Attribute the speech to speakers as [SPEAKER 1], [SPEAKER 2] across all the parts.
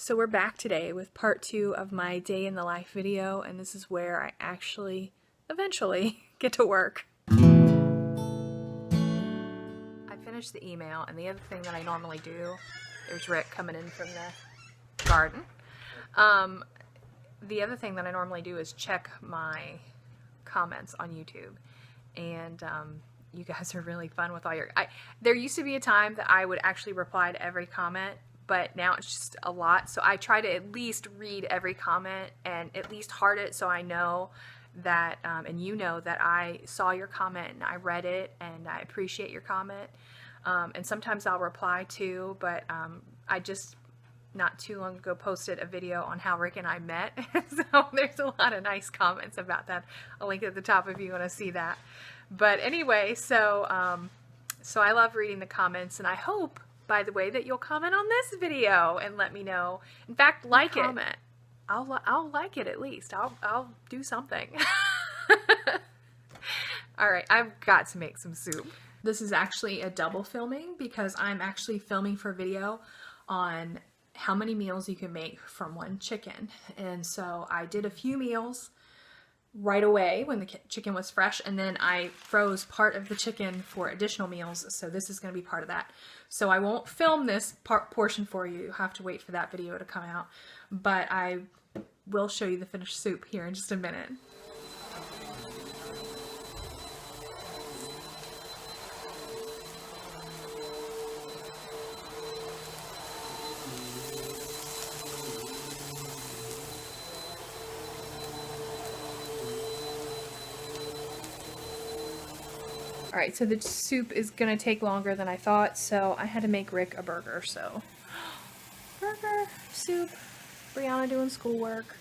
[SPEAKER 1] So we're back today with part 2 of my day in the life video, and this is where I actually eventually get to work. I finished the email, and the other thing that I normally do, there's Rick coming in from the garden. The other thing that I normally do is check my comments on YouTube, and you guys are really fun with all your... There used to be a time that I would actually reply to every comment, but now it's just a lot, so I try to at least read every comment and at least heart it so I know that, and you know that I saw your comment and I read it and I appreciate your comment. And sometimes I'll reply too, but I just not too long ago posted a video on how Rick and I met, so there's a lot of nice comments about that. I'll link it at the top if you want to see that. But anyway, so I love reading the comments, and I hope, by the way, that you'll comment on this video and let me know. In fact, like it. Comment. I'll like it at least. I'll do something. All right, I've got to make some soup. This is actually a double filming because I'm actually filming for video on how many meals you can make from one chicken. And so I did a few meals right away when the chicken was fresh, and then I froze part of the chicken for additional meals, so this is going to be part of that. So I won't film this portion for you. You'll have to wait for that video to come out, but I will show you the finished soup here in just a minute. Alright, so the soup is going to take longer than I thought, so I had to make Rick a burger, so. Burger, soup, Brianna doing schoolwork.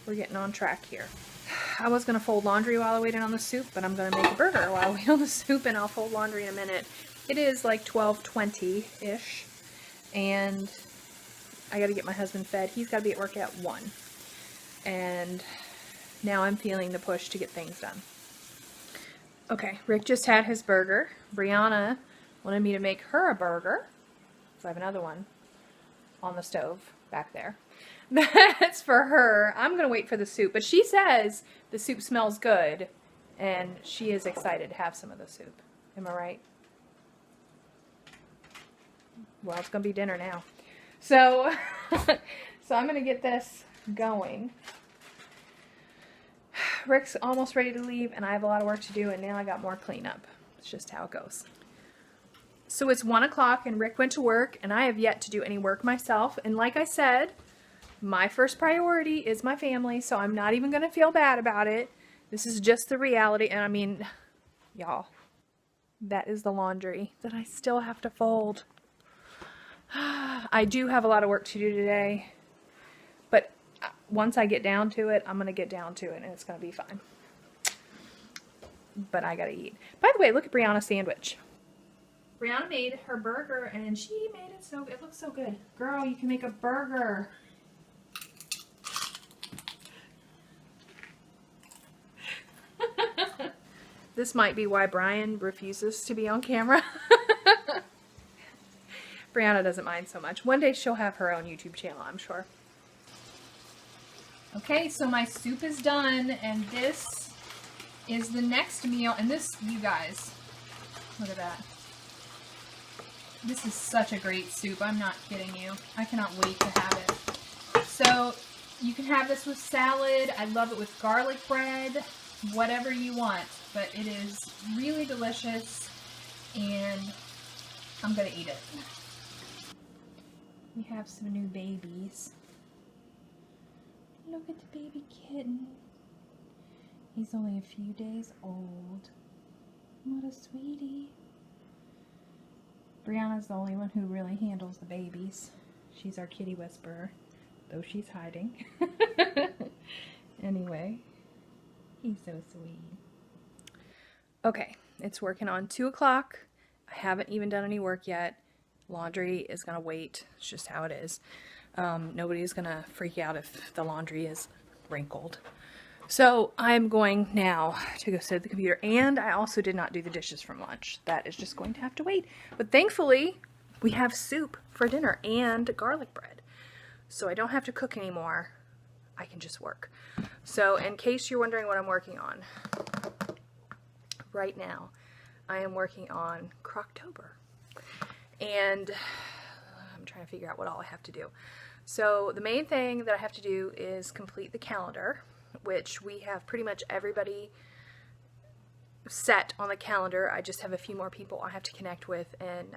[SPEAKER 1] We're getting on track here. I was going to fold laundry while I waited on the soup, but I'm going to make a burger while I wait on the soup, and I'll fold laundry in a minute. It is like 12:20-ish, and I got to get my husband fed. He's got to be at work at 1. And now I'm feeling the push to get things done. Okay, Rick just had his burger. Brianna wanted me to make her a burger. So I have another one on the stove back there. That's for her. I'm going to wait for the soup. But she says the soup smells good, and she is excited to have some of the soup. Am I right? Well, it's going to be dinner now. So, so I'm going to get this going. Rick's almost ready to leave, and I have a lot of work to do, and now I got more cleanup. It's just how it goes. So it's 1 o'clock, and Rick went to work, and I have yet to do any work myself. And like I said, my first priority is my family, so I'm not even going to feel bad about it. This is just the reality, and I mean, y'all, that is the laundry that I still have to fold. I do have a lot of work to do today, but once I get down to it, I'm going to get down to it, and it's going to be fine. But I got to eat. By the way, look at Brianna's sandwich. Brianna made her burger, and she made it so, it looks so good. Girl, you can make a burger. This might be why Brian refuses to be on camera. Brianna doesn't mind so much. One day she'll have her own YouTube channel, I'm sure. Okay, so my soup is done, and this is the next meal. And this, you guys, look at that. This is such a great soup. I'm not kidding you. I cannot wait to have it. So you can have this with salad. I love it with garlic bread, whatever you want. But it is really delicious, and I'm going to eat it. We have some new babies. Look at the baby kitten. He's only a few days old. What a sweetie. Brianna's the only one who really handles the babies. She's our kitty whisperer, though she's hiding. Anyway, he's so sweet. Okay, it's working on 2 o'clock. I haven't even done any work yet. Laundry is going to wait. It's just how it is. Nobody's going to freak out if the laundry is wrinkled. So I'm going now to go sit at the computer, and I also did not do the dishes from lunch. That is just going to have to wait. But thankfully, we have soup for dinner and garlic bread. so I don't have to cook anymore. I can just work. So in case you're wondering what I'm working on, right now I am working on Croctober, and I'm trying to figure out what all I have to do. So the main thing that I have to do is complete the calendar, which we have pretty much everybody set on the calendar. I just have a few more people I have to connect with and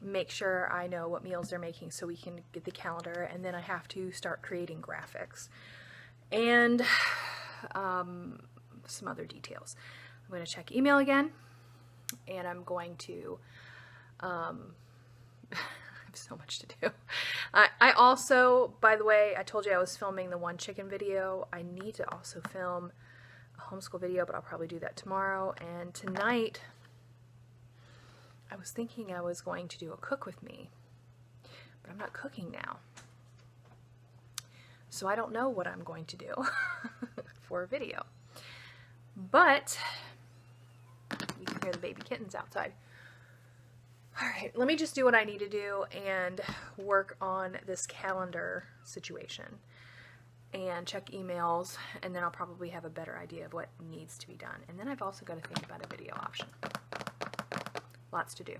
[SPEAKER 1] make sure I know what meals they're making so we can get the calendar, and then I have to start creating graphics and some other details. I'm going to check email again, and I'm going to I have so much to do. I also, by the way, I told you I was filming the one chicken video. I need to also film a homeschool video, but I'll probably do that tomorrow. And tonight I was thinking I was going to do a cook with me, but I'm not cooking now. So I don't know what I'm going to do for a video. But you can hear the baby kittens outside. Alright, let me just do what I need to do and work on this calendar situation and check emails, and then I'll probably have a better idea of what needs to be done. And then I've also got to think about a video option. Lots to do.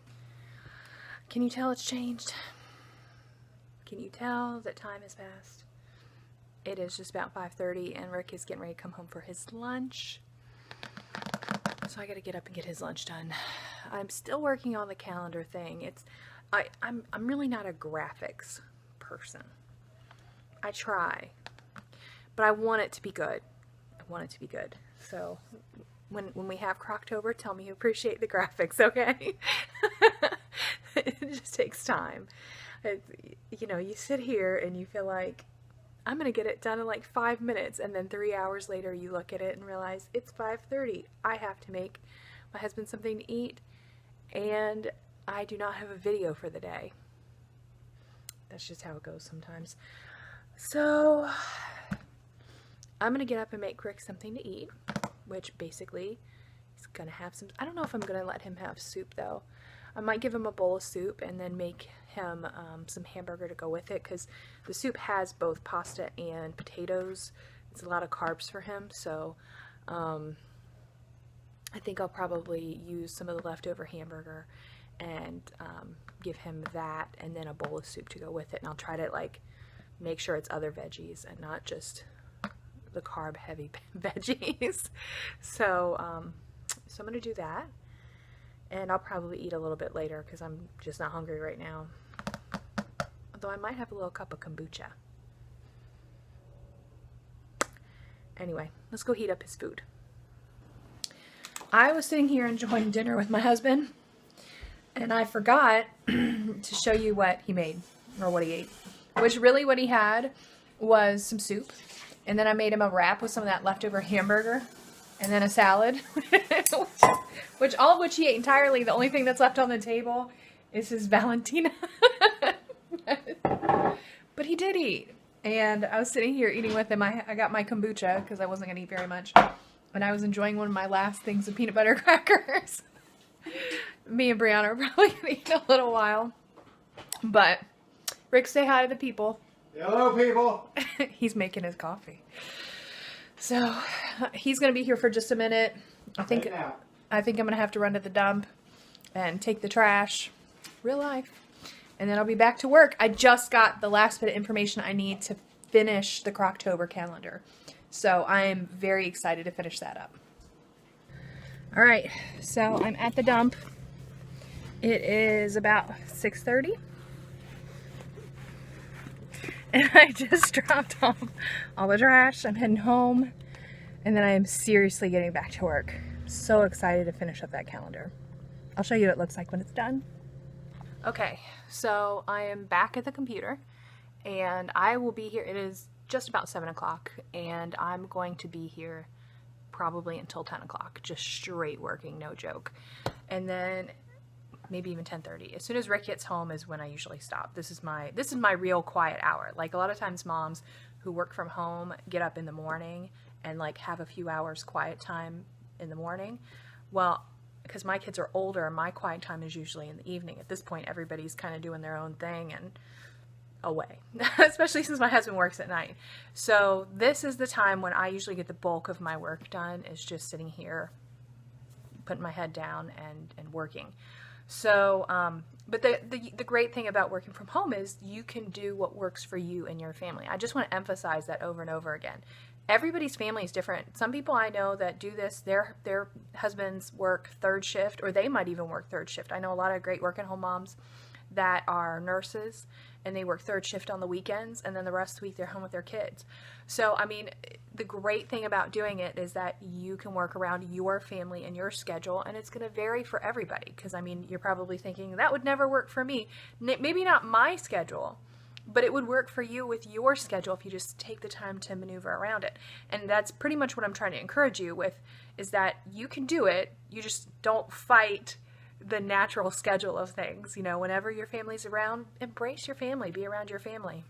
[SPEAKER 1] Can you tell it's changed? Can you tell that time has passed? It is just about 5:30 and Rick is getting ready to come home for his lunch. So I got to get up and get his lunch done. I'm still working on the calendar thing. I'm really not a graphics person. I try, but I want it to be good. I want it to be good. So when we have Croctober, tell me you appreciate the graphics, okay? It just takes time. You know, you sit here and you feel like, I'm going to get it done in like 5 minutes, and then 3 hours later you look at it and realize it's 5:30. I have to make my husband something to eat, and I do not have a video for the day. That's just how it goes sometimes. So I'm going to get up and make Rick something to eat, which basically he's going to have some, I don't know if I'm going to let him have soup though. I might give him a bowl of soup and then make him some hamburger to go with it, because the soup has both pasta and potatoes. It's a lot of carbs for him, so I think I'll probably use some of the leftover hamburger and give him that, and then a bowl of soup to go with it. And I'll try to like make sure it's other veggies and not just the carb heavy veggies. So I'm going to do that. And I'll probably eat a little bit later because I'm just not hungry right now. Although I might have a little cup of kombucha. Anyway, let's go heat up his food. I was sitting here enjoying dinner with my husband, and I forgot to show you what he made, or what he ate. Which really what he had was some soup, and then I made him a wrap with some of that leftover hamburger, and then a salad. Which all of which he ate entirely. The only thing that's left on the table is his Valentina. But he did eat. And I was sitting here eating with him. I got my kombucha because I wasn't going to eat very much. And I was enjoying one of my last things of peanut butter crackers. Me and Brianna are probably going to eat in a little while. But Rick, say hi to the people.
[SPEAKER 2] Hello, people.
[SPEAKER 1] He's making his coffee. So he's going to be here for just a minute. I think I'm going to have to run to the dump and take the trash. Real life. And then I'll be back to work. I just got the last bit of information I need to finish the Croctober calendar. So I'm very excited to finish that up. Alright, so I'm at the dump. It is about 6:30. And I just dropped off all the trash. I'm heading home. And then I am seriously getting back to work. So excited to finish up that calendar. I'll show you what it looks like when it's done. Okay, so I am back at the computer, and I will be here. It is just about 7 o'clock, and I'm going to be here probably until 10 o'clock, just straight working, no joke. And then maybe even 10:30. As soon as Rick gets home is when I usually stop. This is my real quiet hour. Like a lot of times moms who work from home get up in the morning and like have a few hours quiet time in the morning. Well, because my kids are older, my quiet time is usually in the evening. At this point, everybody's kind of doing their own thing, and away, especially since my husband works at night. So this is the time when I usually get the bulk of my work done, is just sitting here, putting my head down and working. So, but the great thing about working from home is you can do what works for you and your family. I just want to emphasize that over and over again. Everybody's family is different. Some people I know that do this, their husbands work third shift, or they might even work third shift. I know a lot of great working home moms that are nurses, and they work third shift on the weekends, and then the rest of the week they're home with their kids. So, I mean, the great thing about doing it is that you can work around your family and your schedule, and it's going to vary for everybody. Because, I mean, you're probably thinking, that would never work for me. Maybe not my schedule, but it would work for you with your schedule if you just take the time to maneuver around it. And that's pretty much what I'm trying to encourage you with, is that you can do it. You just don't fight the natural schedule of things. You know, whenever your family's around, embrace your family, be around your family.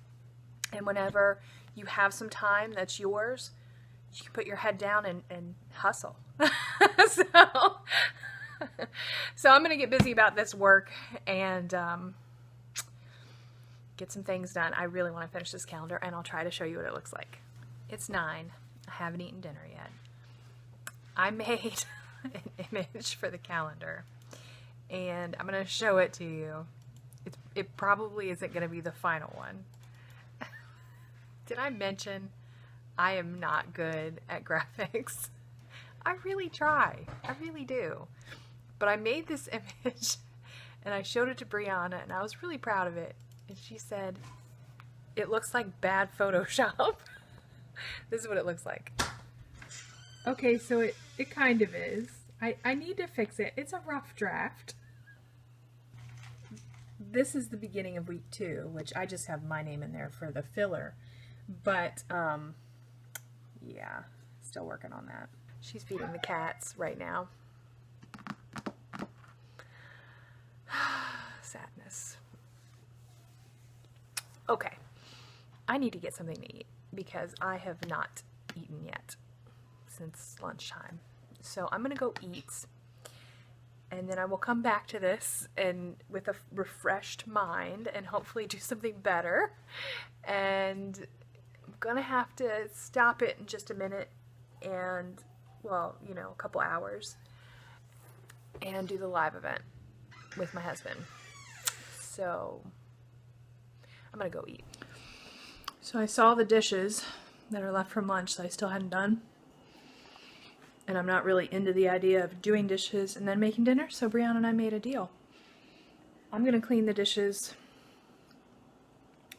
[SPEAKER 1] And whenever you have some time that's yours, you can put your head down and hustle. So I'm going to get busy about this work and get some things done. I really want to finish this calendar, and I'll try to show you what it looks like. It's 9. I haven't eaten dinner yet. I made an image for the calendar, and I'm going to show it to you. It probably isn't going to be the final one. Did I mention I am not good at graphics? I really try. I really do. But I made this image, and I showed it to Brianna, and I was really proud of it. And she said, it looks like bad Photoshop. This is what it looks like. Okay, so it kind of is. I need to fix it. It's a rough draft. This is the beginning of week 2, which I just have my name in there for the filler. But, yeah, still working on that. She's feeding the cats right now. Sadness. Okay, I need to get something to eat because I have not eaten yet since lunchtime. So I'm going to go eat, and then I will come back to this and with a refreshed mind and hopefully do something better. And I'm going to have to stop it in just a minute and, well, you know, a couple hours and do the live event with my husband. So I'm going to go eat. So I saw the dishes that are left from lunch that I still hadn't done. And I'm not really into the idea of doing dishes and then making dinner, so Brianna and I made a deal. I'm going to clean the dishes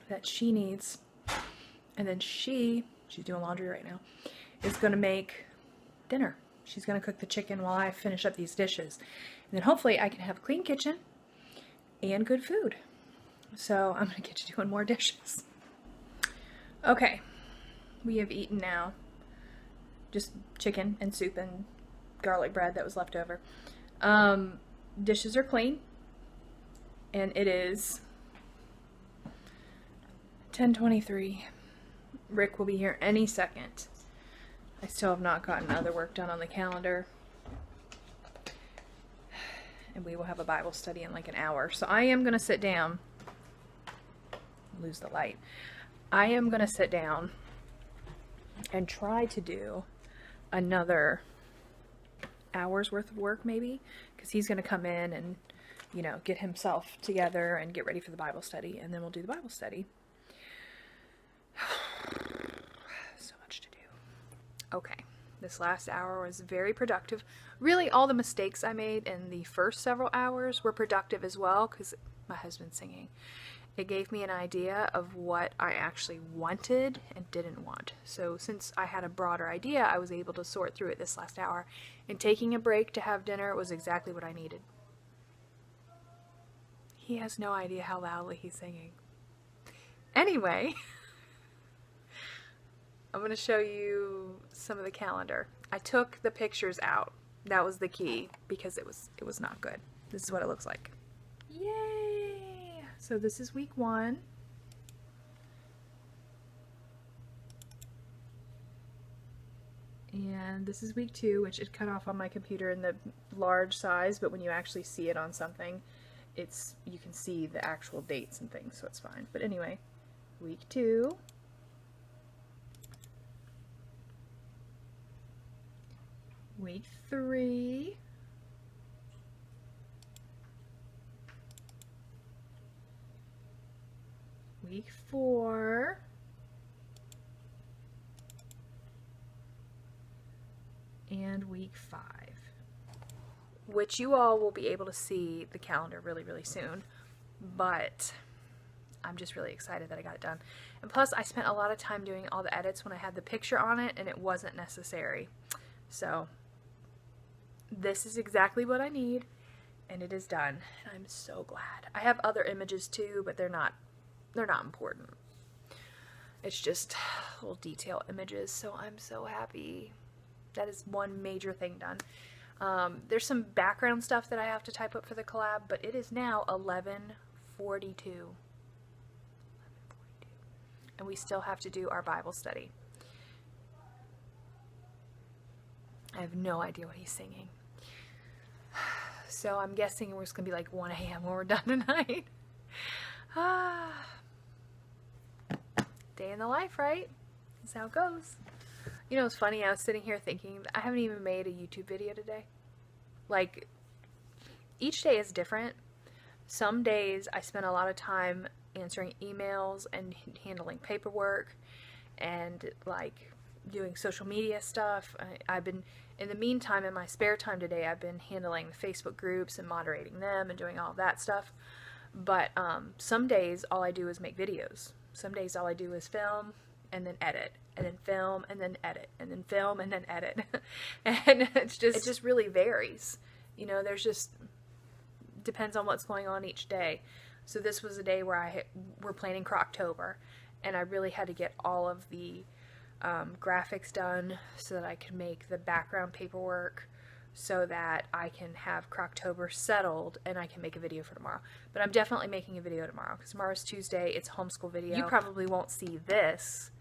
[SPEAKER 1] that she needs, and then she's doing laundry right now, is going to make dinner. She's going to cook the chicken while I finish up these dishes. And then hopefully I can have a clean kitchen and good food. So I'm going to get to doing more dishes. Okay, we have eaten now. Just chicken and soup and garlic bread that was left over. Dishes are clean, and it is 10:23. Rick will be here any second. I still have not gotten other work done on the calendar, and we will have a Bible study in like an hour. So I am going to sit down. Lose the light. I am going to sit down and try to do another hour's worth of work maybe, because he's going to come in and, you know, get himself together and get ready for the Bible study, and then we'll do the Bible study. So much to do. Okay, this last hour was very productive. Really, all the mistakes I made in the first several hours were productive as well, because my husband's singing. It gave me an idea of what I actually wanted and didn't want. So since I had a broader idea, I was able to sort through it this last hour. And taking a break to have dinner was exactly what I needed. He has no idea how loudly he's singing. Anyway, I'm going to show you some of the calendar. I took the pictures out. That was the key, because it was not good. This is what it looks like. Yay! So this is week 1. And this is week 2, which it cut off on my computer in the large size, but when you actually see it on something, you can see the actual dates and things, so it's fine. But anyway, week 2, week 3, week 4, and week 5, which you all will be able to see the calendar really, really soon, but I'm just really excited that I got it done. And plus, I spent a lot of time doing all the edits when I had the picture on it, and it wasn't necessary. So, this is exactly what I need, and it is done. And I'm so glad. I have other images too, but they're not important. It's just little detail images, so I'm so happy. That is one major thing done. There's some background stuff that I have to type up for the collab, but it is now 11:42. And we still have to do our Bible study. I have no idea what he's singing. So I'm guessing we're just going to be like 1 a.m. when we're done tonight. Day in the life, right? That's how it goes. You know, it's funny, I was sitting here thinking, I haven't even made a YouTube video today. Like, each day is different. Some days I spend a lot of time answering emails and handling paperwork and, like, doing social media stuff. I've been, in the meantime, in my spare time today, I've been handling the Facebook groups and moderating them and doing all of that stuff. But some days, all I do is make videos. Some days, all I do is film and then edit, and then film and then edit, and then film and then edit. And it just really varies. You know, there's just, depends on what's going on each day. So this was a day where we're planning Croctober, and I really had to get all of the graphics done so that I can make the background paperwork so that I can have Croctober settled and I can make a video for tomorrow. But I'm definitely making a video tomorrow because tomorrow's Tuesday. It's a homeschool video. You probably won't see this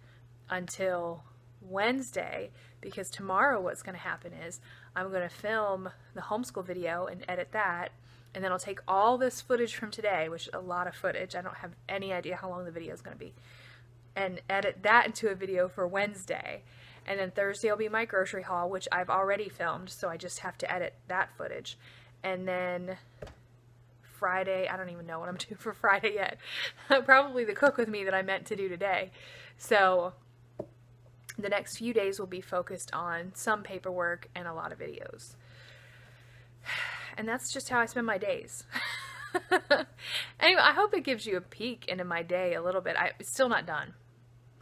[SPEAKER 1] until Wednesday because tomorrow what's going to happen is I'm going to film the homeschool video and edit that, and then I'll take all this footage from today, which is a lot of footage. I don't have any idea how long the video is going to be, and edit that into a video for Wednesday. And then Thursday will be my grocery haul, which I've already filmed, so I just have to edit that footage. And then Friday, I don't even know what I'm doing for Friday yet. Probably the cook with me that I meant to do today. So the next few days will be focused on some paperwork and a lot of videos. And that's just how I spend my days. Anyway, I hope it gives you a peek into my day a little bit. It's still not done.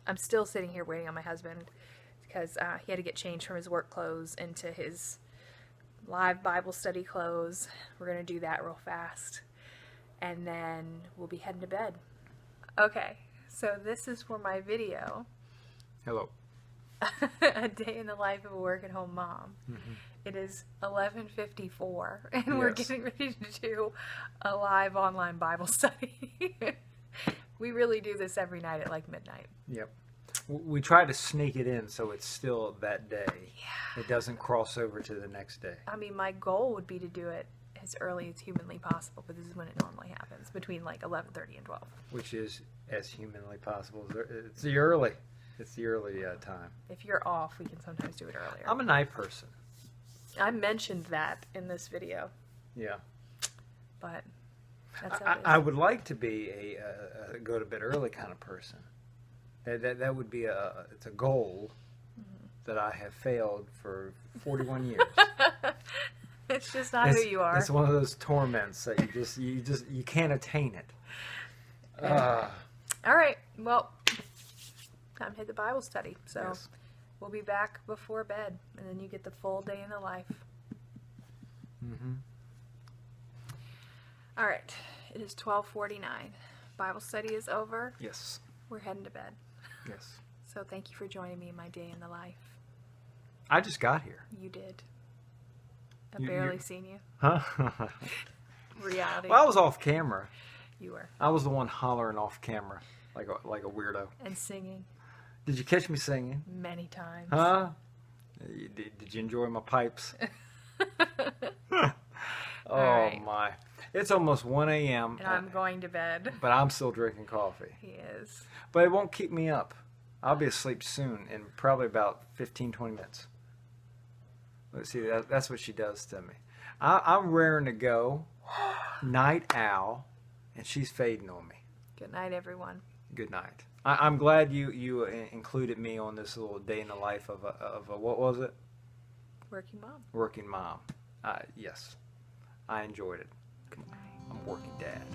[SPEAKER 1] I'm still sitting here waiting on my husband because he had to get changed from his work clothes into his live Bible study clothes. We're going to do that real fast. And then we'll be heading to bed. Okay, so this is for my video.
[SPEAKER 2] Hello.
[SPEAKER 1] A day in the life of a work-at-home mom. Mm-hmm. It is 11:54, and we're getting ready to do a live online Bible study. We really do this every night at like midnight.
[SPEAKER 2] Yep. We try to sneak it in so it's still that day. Yeah. It doesn't cross over to the next day.
[SPEAKER 1] I mean, my goal would be to do it as early as humanly possible, but this is when it normally happens, between like 11:30 and 12.
[SPEAKER 2] Which is as humanly possible. It's the early. It's the early time. If
[SPEAKER 1] you're off, we can sometimes do it earlier.
[SPEAKER 2] I'm a night person.
[SPEAKER 1] I mentioned that in this video.
[SPEAKER 2] Yeah.
[SPEAKER 1] But that's how it is.
[SPEAKER 2] I would like to be a go to bed early kind of person. That would be it's a goal that I have failed for 41 years.
[SPEAKER 1] It's just not who you are.
[SPEAKER 2] It's one of those torments that you can't attain it.
[SPEAKER 1] All right. Well, time to hit the Bible study. So we'll be back before bed, and then you get the full day in the life.
[SPEAKER 2] Mm-hmm.
[SPEAKER 1] All right. It is 12:49. Bible study is over.
[SPEAKER 2] Yes.
[SPEAKER 1] We're heading to bed.
[SPEAKER 2] Yes.
[SPEAKER 1] So thank you for joining me in my day in the life.
[SPEAKER 2] I just got here.
[SPEAKER 1] You did. I've barely seen you.
[SPEAKER 2] Huh?
[SPEAKER 1] Reality.
[SPEAKER 2] Well, I was off camera.
[SPEAKER 1] You were.
[SPEAKER 2] I was the one hollering off camera like a weirdo.
[SPEAKER 1] And singing.
[SPEAKER 2] Did you catch me singing?
[SPEAKER 1] Many times.
[SPEAKER 2] Huh? Did you enjoy my pipes? Oh, right. My. It's almost 1 a.m.
[SPEAKER 1] And I'm going to bed.
[SPEAKER 2] But I'm still drinking coffee.
[SPEAKER 1] He is.
[SPEAKER 2] But it won't keep me up. I'll be asleep soon in probably about 15, 20 minutes. Let's see, that's what she does to me. I'm raring to go, night owl, and she's fading on me.
[SPEAKER 1] Good night, everyone.
[SPEAKER 2] Good night. I'm glad you included me on this little day in the life of a what was it?
[SPEAKER 1] Working mom.
[SPEAKER 2] Working mom. Yes, I enjoyed it. I'm working dad.